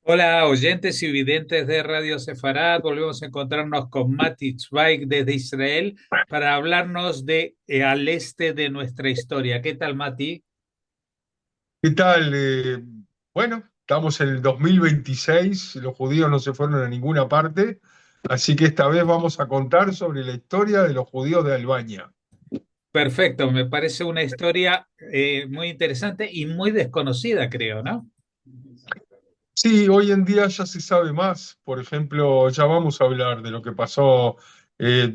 Hola, oyentes y videntes de Radio Sefarad. Volvemos a encontrarnos con Mati Zweig desde Israel para hablarnos de al este de nuestra historia. ¿Qué tal, Mati? ¿Qué tal? Bueno, estamos en el 2026, los judíos no se fueron a ninguna parte, así que esta vez vamos a contar sobre la historia de los judíos de Albania. Perfecto, me parece una historia muy interesante y muy desconocida, creo, ¿no? Sí, hoy en día ya se sabe más, por ejemplo, ya vamos a hablar de lo que pasó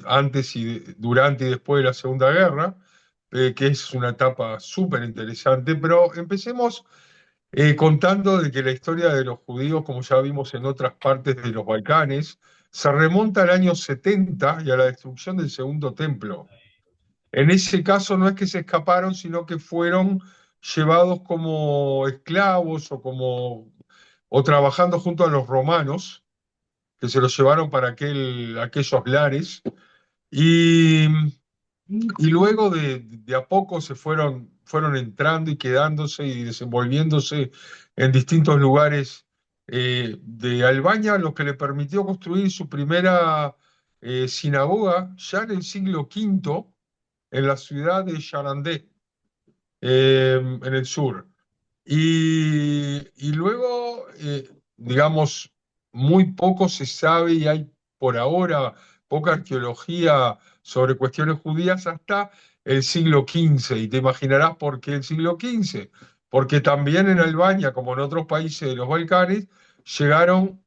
antes durante y después de la Segunda Guerra, que es una etapa súper interesante, pero empecemos contando de que la historia de los judíos, como ya vimos en otras partes de los Balcanes, se remonta al año 70 y a la destrucción del Segundo Templo. En ese caso no es que se escaparon, sino que fueron llevados como esclavos o trabajando junto a los romanos, que se los llevaron para aquellos lares. Y y luego de a poco fueron entrando y quedándose y desenvolviéndose en distintos lugares de Albania, lo que le permitió construir su primera sinagoga ya en el siglo V en la ciudad de Sarandé, en el sur. Y luego, digamos, muy poco se sabe y hay por ahora poca arqueología sobre cuestiones judías hasta el siglo XV. Y te imaginarás por qué el siglo XV. Porque también en Albania, como en otros países de los Balcanes, llegaron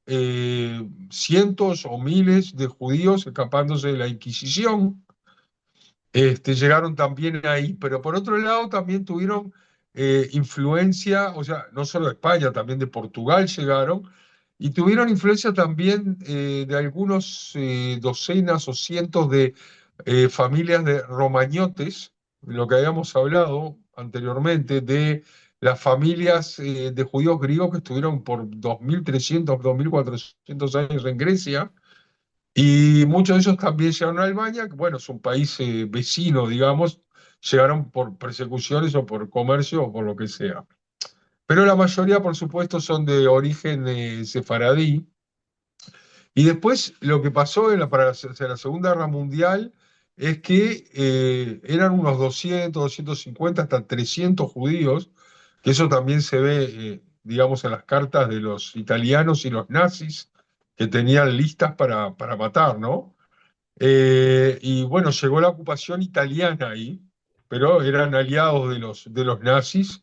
cientos o miles de judíos escapándose de la Inquisición. Llegaron también ahí, pero por otro lado también tuvieron influencia, o sea, no solo de España, también de Portugal llegaron, y tuvieron influencia también de algunos docenas o cientos de familias de romañotes, lo que habíamos hablado anteriormente, de las familias de judíos griegos que estuvieron por 2300, 2400 años en Grecia y muchos de ellos también llegaron a Albania, que bueno, es un país vecino, digamos, llegaron por persecuciones o por comercio o por lo que sea. Pero la mayoría, por supuesto, son de origen sefaradí. Y después lo que pasó hacia la Segunda Guerra Mundial es que eran unos 200, 250, hasta 300 judíos, que eso también se ve, digamos, en las cartas de los italianos y los nazis, que tenían listas para matar, ¿no? Y bueno, llegó la ocupación italiana ahí, pero eran aliados de los nazis.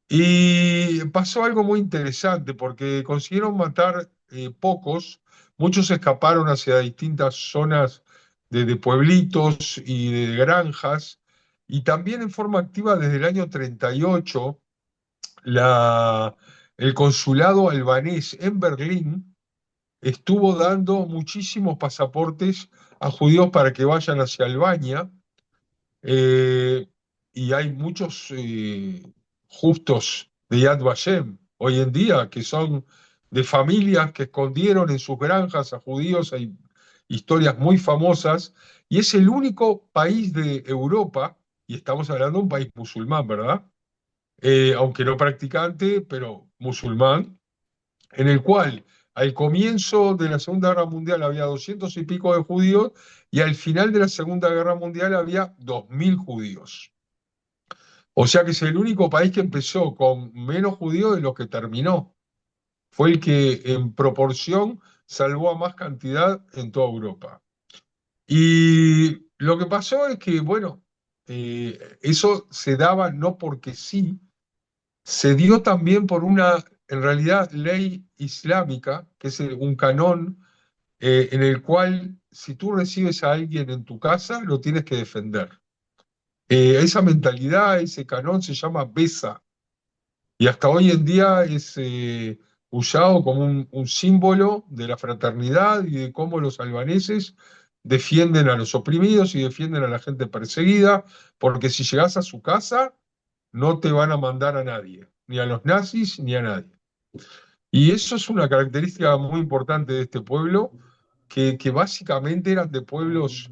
Y pasó algo muy interesante porque consiguieron matar pocos, muchos escaparon hacia distintas zonas de pueblitos y de granjas, y también en forma activa desde el año 38, la, el consulado albanés en Berlín estuvo dando muchísimos pasaportes a judíos para que vayan hacia Albania, eh, y hay muchos justos de Yad Vashem hoy en día que son de familias que escondieron en sus granjas a judíos. Hay historias muy famosas y es el único país de Europa, y estamos hablando de un país musulmán, ¿verdad? Aunque no practicante, pero musulmán, en el cual al comienzo de la Segunda Guerra Mundial había 200 y pico de judíos y al final de la Segunda Guerra Mundial había 2000 judíos. O sea que es el único país que empezó con menos judíos de los que terminó. Fue el que en proporción salvó a más cantidad en toda Europa. Y lo que pasó es que, bueno, eso se daba no porque sí, se dio también por una, en realidad, ley islámica, que es un canón en el cual si tú recibes a alguien en tu casa, lo tienes que defender. Esa mentalidad, ese canón se llama Besa y hasta hoy en día es usado como un símbolo de la fraternidad y de cómo los albaneses defienden a los oprimidos y defienden a la gente perseguida, porque si llegas a su casa, no te van a mandar a nadie, ni a los nazis ni a nadie. Y eso es una característica muy importante de este pueblo, que básicamente eran de pueblos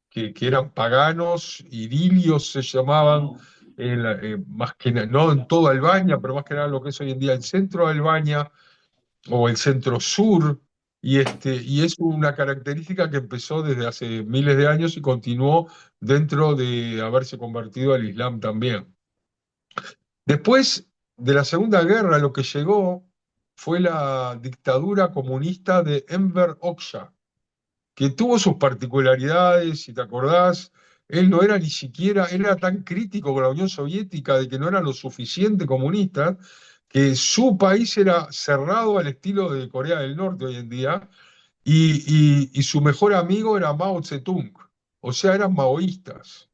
que eran paganos, idilios se llamaban, más que no en toda Albania, pero más que nada lo que es hoy en día el centro de Albania, o el centro sur, y es una característica que empezó desde hace miles de años y continuó dentro de haberse convertido al Islam también. Después de la Segunda Guerra, lo que llegó fue la dictadura comunista de Enver Hoxha, que tuvo sus particularidades, si te acordás. Él no era ni siquiera, él era tan crítico con la Unión Soviética de que no era lo suficiente comunista, que su país era cerrado al estilo de Corea del Norte hoy en día, y su mejor amigo era Mao Zedong, o sea, eran maoístas.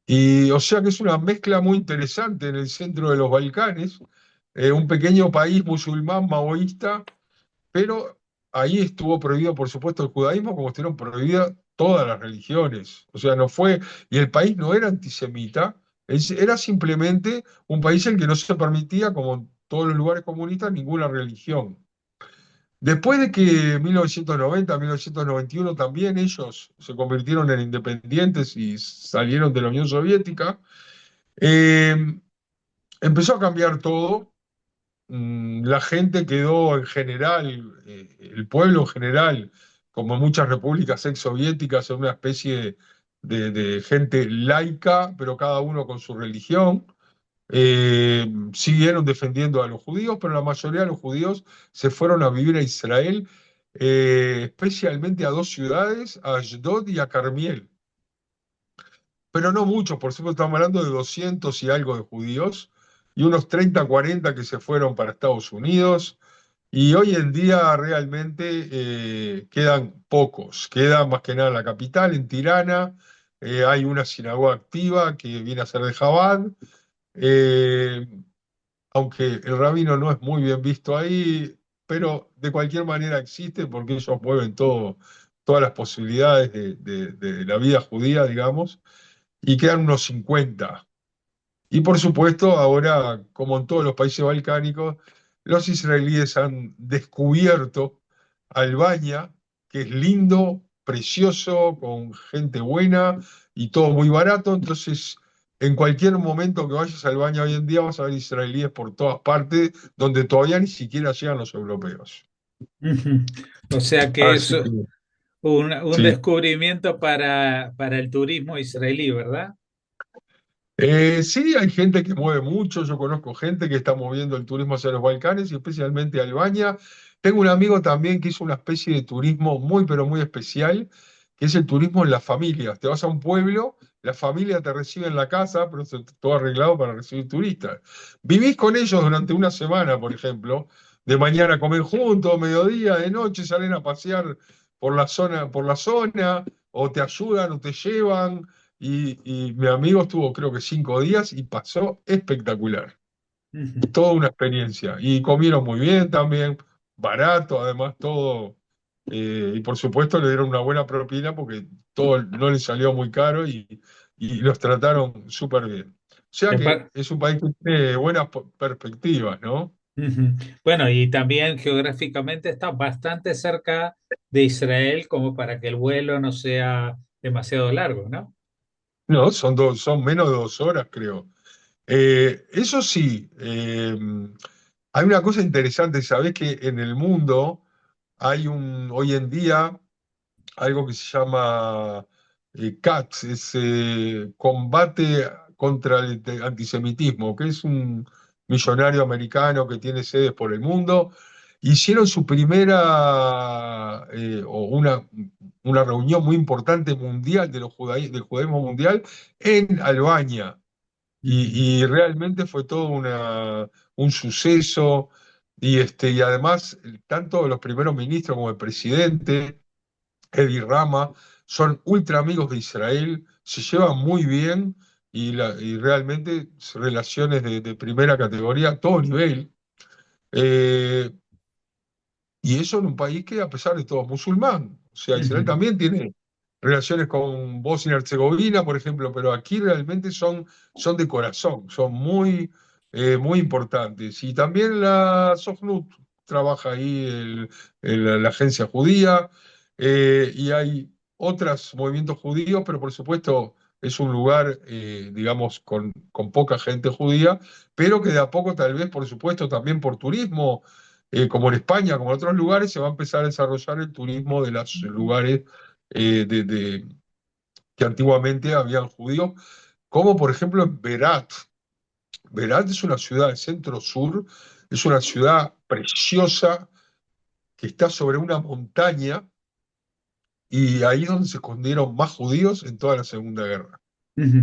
Y o sea que es una mezcla muy interesante en el centro de los Balcanes, un pequeño país musulmán maoísta, pero ahí estuvo prohibido, por supuesto, el judaísmo, como estuvieron prohibidas todas las religiones. O sea, no fue, y el país no era antisemita, era simplemente un país en el que no se permitía, como en todos los lugares comunistas, ninguna religión. Después de que en 1990, 1991 también ellos se convirtieron en independientes y salieron de la Unión Soviética, eh, empezó a cambiar todo. La gente quedó en general, el pueblo en general, como en muchas repúblicas exsoviéticas, en una especie de gente laica, pero cada uno con su religión. Siguieron defendiendo a los judíos, pero la mayoría de los judíos se fueron a vivir a Israel, especialmente a dos ciudades, a Ashdod y a Carmiel. Pero no muchos, por supuesto, estamos hablando de 200 y algo de judíos, y unos 30, 40 que se fueron para Estados Unidos. Y hoy en día realmente quedan pocos, queda más que nada en la capital, en Tirana. Hay una sinagoga activa que viene a ser de Chabad, eh, aunque el rabino no es muy bien visto ahí, pero de cualquier manera existe porque ellos mueven todas las posibilidades de la vida judía, digamos, y quedan unos 50. Y por supuesto, ahora, como en todos los países balcánicos, los israelíes han descubierto Albania, que es lindo, precioso, con gente buena y todo muy barato. Entonces, en cualquier momento que vayas a Albania hoy en día vas a ver israelíes por todas partes, donde todavía ni siquiera llegan los europeos. Ujú. O sea que es Así que, un sí. descubrimiento para el turismo israelí, ¿verdad? Sí, hay gente que mueve mucho, yo conozco gente que está moviendo el turismo hacia los Balcanes y especialmente a Albania. Tengo un amigo también que hizo una especie de turismo muy, pero muy especial, que es el turismo en las familias. Te vas a un pueblo, la familia te recibe en la casa, pero está todo arreglado para recibir turistas. Vivís con ellos durante una semana, por ejemplo, de mañana comen juntos, mediodía, de noche salen a pasear por la zona, o te ayudan o te llevan. Y mi amigo estuvo creo que 5 días y pasó espectacular. Ujú. Toda una experiencia. Y comieron muy bien también, barato, además todo. Y por supuesto le dieron una buena propina porque todo no les salió muy caro y los trataron súper bien. O sea Me que pa- es un país que tiene buenas perspectivas, ¿no? Ujú. Bueno, y también geográficamente está bastante cerca de Israel como para que el vuelo no sea demasiado largo, ¿no? No, son menos de 2 horas, creo. Eso sí, hay una cosa interesante, sabés que en el mundo hay hoy en día algo que se llama CATS, es Combate contra el Antisemitismo, que es un millonario americano que tiene sedes por el mundo. Hicieron su primera, o una reunión muy importante mundial del judaísmo mundial en Albania. Ujú. Y realmente fue todo un suceso. Y además, tanto los primeros ministros como el presidente, Eddie Rama, son ultra amigos de Israel, se llevan muy bien y realmente relaciones de primera categoría a todo nivel. Eh, y eso en un país que, a pesar de todo, es musulmán. O sea, Israel Ujú. también tiene relaciones con Bosnia y Herzegovina, por ejemplo, pero aquí realmente son de corazón, son muy, muy importantes. Y también la Sokhnut trabaja ahí, la agencia judía, y hay otros movimientos judíos, pero por supuesto es un lugar, digamos, con poca gente judía, pero que de a poco tal vez, por supuesto, también por turismo. como en España, como en otros lugares, se va a empezar a desarrollar el turismo de los lugares que antiguamente habían judíos, como por ejemplo en Berat. Berat es una ciudad del centro-sur, es una ciudad preciosa que está sobre una montaña y ahí es donde se escondieron más judíos en toda la Segunda Guerra. Ujú.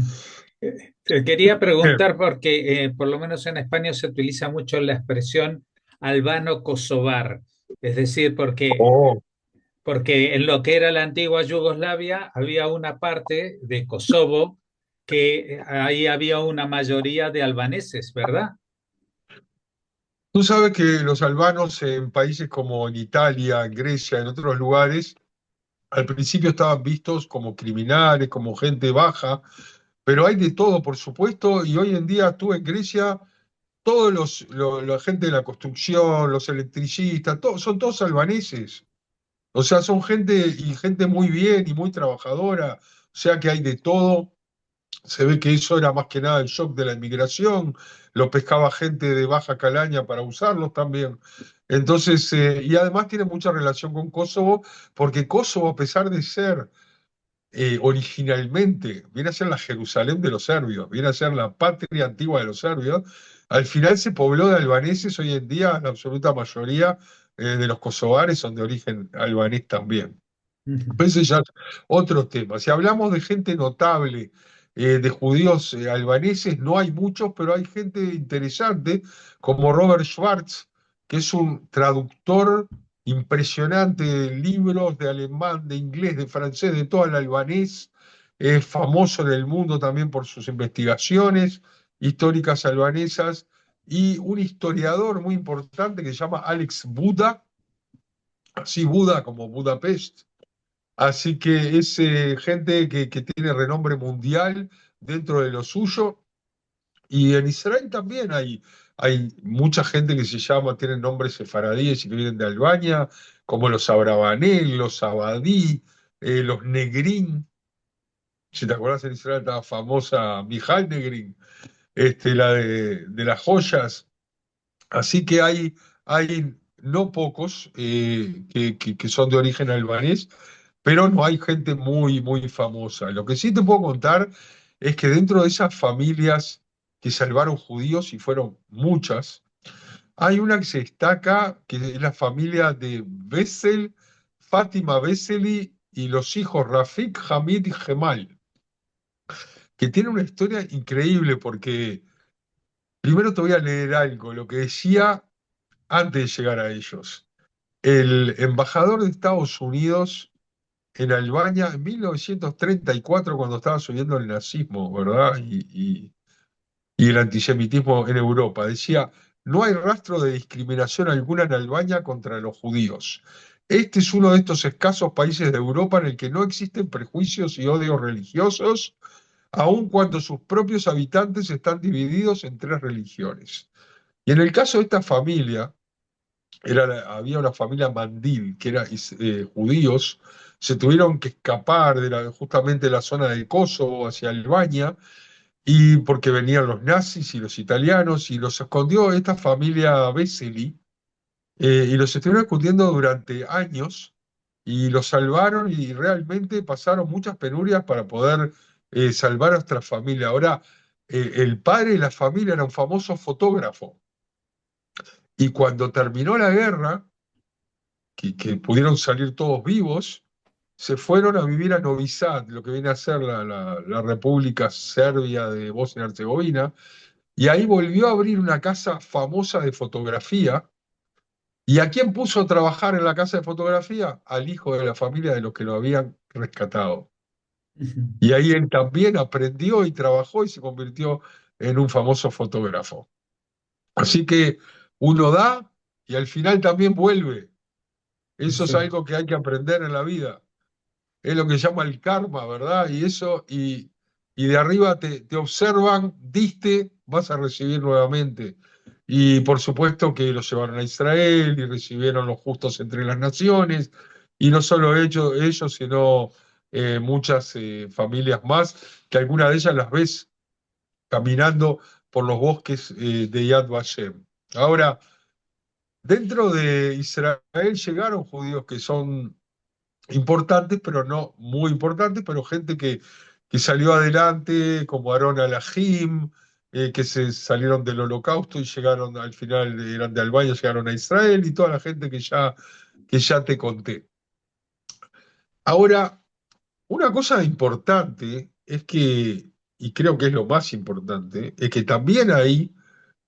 Te quería Bien. preguntar porque por lo menos en España se utiliza mucho la expresión albano-kosovar, es decir, Oh, porque en lo que era la antigua Yugoslavia había una parte de Kosovo que ahí había una mayoría de albaneses, ¿verdad? tú sabes que los albanos en países como en Italia, en Grecia, en otros lugares, al principio estaban vistos como criminales, como gente baja, pero hay de todo, por supuesto, y hoy en día tú en Grecia, todos la gente de la construcción, los electricistas, son todos albaneses. O sea, son gente y gente muy bien y muy trabajadora, o sea que hay de todo. Se ve que eso era más que nada el shock de la inmigración, lo pescaba gente de baja calaña para usarlos también. Entonces, y además tiene mucha relación con Kosovo, porque Kosovo, a pesar de ser originalmente, viene a ser la Jerusalén de los serbios, viene a ser la patria antigua de los serbios, al final se pobló de albaneses, hoy en día la absoluta mayoría de los kosovares son de origen albanés también. Ujú. Ese ya es otro tema. Si hablamos de gente notable, de judíos albaneses, no hay muchos, pero hay gente interesante, como Robert Schwartz, que es un traductor impresionante de libros de alemán, de inglés, de francés, de todo el albanés. Es famoso en el mundo también por sus investigaciones históricas albanesas. Y un historiador muy importante que se llama Alex Buda, así Buda como Budapest. Así que es gente que tiene renombre mundial dentro de lo suyo. Y en Israel también hay mucha gente que se llama, tienen nombres sefaradíes y que vienen de Albania, como los Abravanel, los Abadí, los Negrín. Si te acuerdas, en Israel estaba famosa Mijal Negrín, la de las joyas. Así que hay no pocos que son de origen albanés, pero no hay gente muy, muy famosa. Lo que sí te puedo contar es que dentro de esas familias que salvaron judíos, y fueron muchas, hay una que se destaca, que es la familia de Bessel, Fátima Besseli y los hijos Rafik, Hamid y Gemal, que tiene una historia increíble porque primero te voy a leer algo, lo que decía antes de llegar a ellos. El embajador de Estados Unidos en Albania en 1934, cuando estaba subiendo el nazismo, ¿verdad? Y el antisemitismo en Europa. Decía, no hay rastro de discriminación alguna en Albania contra los judíos. Este es uno de estos escasos países de Europa en el que no existen prejuicios y odios religiosos, aun cuando sus propios habitantes están divididos en tres religiones. Y en el caso de esta familia, había una familia mandil, que eran judíos, se tuvieron que escapar justamente de la zona del Kosovo hacia Albania, y porque venían los nazis y los italianos, y los escondió esta familia Vesely, y los estuvieron escondiendo durante años, y los salvaron, y realmente pasaron muchas penurias para poder salvar a nuestra familia. Ahora, el padre de la familia era un famoso fotógrafo, y cuando terminó la guerra, que pudieron salir todos vivos, se fueron a vivir a Novi Sad, lo que viene a ser la República Serbia de Bosnia y Herzegovina, y ahí volvió a abrir una casa famosa de fotografía. ¿Y a quién puso a trabajar en la casa de fotografía? Al hijo de la familia de los que lo habían rescatado. Ujú. Y ahí él también aprendió y trabajó y se convirtió en un famoso fotógrafo. Así que uno da y al final también vuelve. Eso es Sí. algo que hay que aprender en la vida. Es lo que se llama el karma, ¿verdad? Y de arriba te observan, diste, vas a recibir nuevamente. Y por supuesto que lo llevaron a Israel y recibieron los justos entre las naciones, y no solo ellos, sino muchas familias más, que algunas de ellas las ves caminando por los bosques de Yad Vashem. Ahora, Dentro de Israel llegaron judíos que son importantes, pero no muy importantes, pero gente que salió adelante, como Aarón Alahim, que se salieron del Holocausto y llegaron al final, eran de Albania, llegaron a Israel, y toda la gente que ya te conté. Ahora, una cosa importante es que, y creo que es lo más importante, es que también ahí,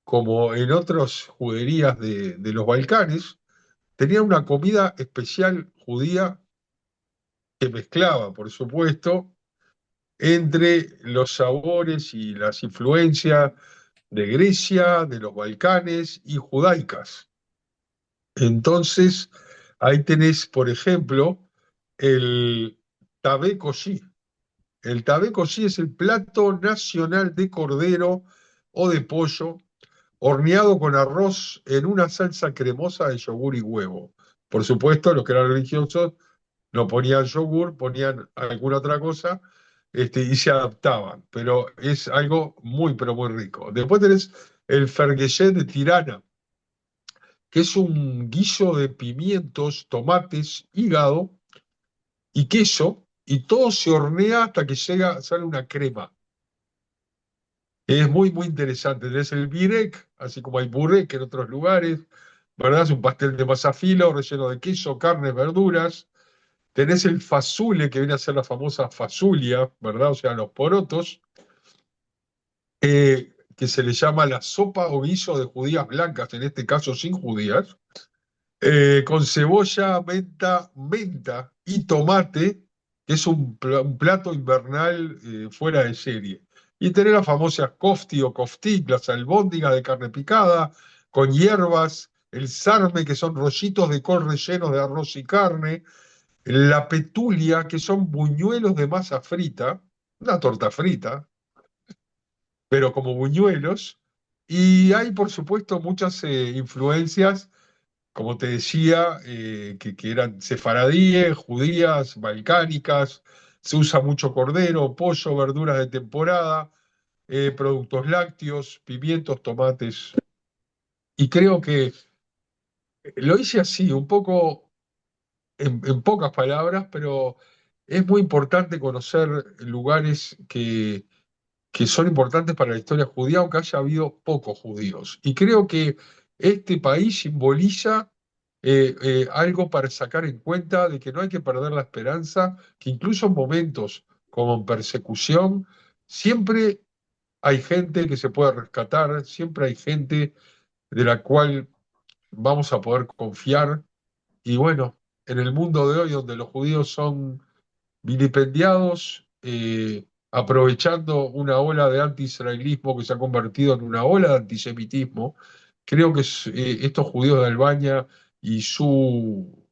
como en otras juderías de los Balcanes, tenían una comida especial judía que mezclaba, por supuesto, entre los sabores y las influencias de Grecia, de los Balcanes y judaicas. Entonces, ahí tenés, por ejemplo, el tabé kosher. El tabé kosher es el plato nacional de cordero o de pollo horneado con arroz en una salsa cremosa de yogur y huevo. Por supuesto, los que eran religiosos no ponían yogur, ponían alguna otra cosa, y se adaptaban, pero es algo muy, pero muy rico. Después tenés el ferguellé de Tirana, que es un guiso de pimientos, tomates, hígado y queso, y todo se hornea hasta que sale una crema. Es muy, muy interesante. Tenés el birek, así como hay burek en otros lugares, ¿verdad? Es un pastel de masa filo relleno de queso, carne, verduras. Tenés el fazule, que viene a ser la famosa fazulia, ¿verdad? O sea, los porotos, que se le llama la sopa o guiso de judías blancas, en este caso sin judías, con cebolla, menta y tomate, que es un plato invernal fuera de serie. Y tenés las famosas kofti o koftik, las albóndigas de carne picada, con hierbas, el sarme, que son rollitos de col rellenos de arroz y carne, la petulia, que son buñuelos de masa frita, una torta frita, pero como buñuelos. Y hay, por supuesto, muchas influencias, como te decía, que eran sefaradíes, judías, balcánicas. Se usa mucho cordero, pollo, verduras de temporada, productos lácteos, pimientos, tomates. Y creo que lo hice así, un poco en pocas palabras, pero es muy importante conocer lugares que son importantes para la historia judía, aunque haya habido pocos judíos. Y creo que este país simboliza algo para sacar en cuenta de que no hay que perder la esperanza, que incluso en momentos como en persecución, siempre hay gente que se puede rescatar, siempre hay gente de la cual vamos a poder confiar. Y bueno, en el mundo de hoy, donde los judíos son vilipendiados, aprovechando una ola de anti-israelismo que se ha convertido en una ola de antisemitismo, creo que estos judíos de Albania y su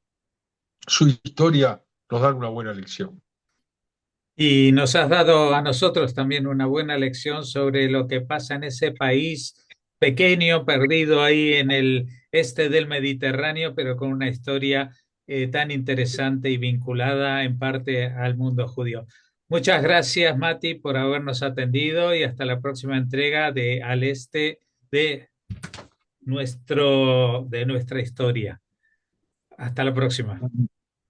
historia nos dan una buena lección. Y nos has dado a nosotros también una buena lección sobre lo que pasa en ese país pequeño, perdido ahí en el este del Mediterráneo, pero con una historia tan interesante y vinculada en parte al mundo judío. Muchas gracias, Mati, por habernos atendido y hasta la próxima entrega de Al Este de de nuestra historia. Hasta la próxima.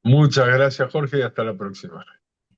Muchas gracias, Jorge, y hasta la próxima.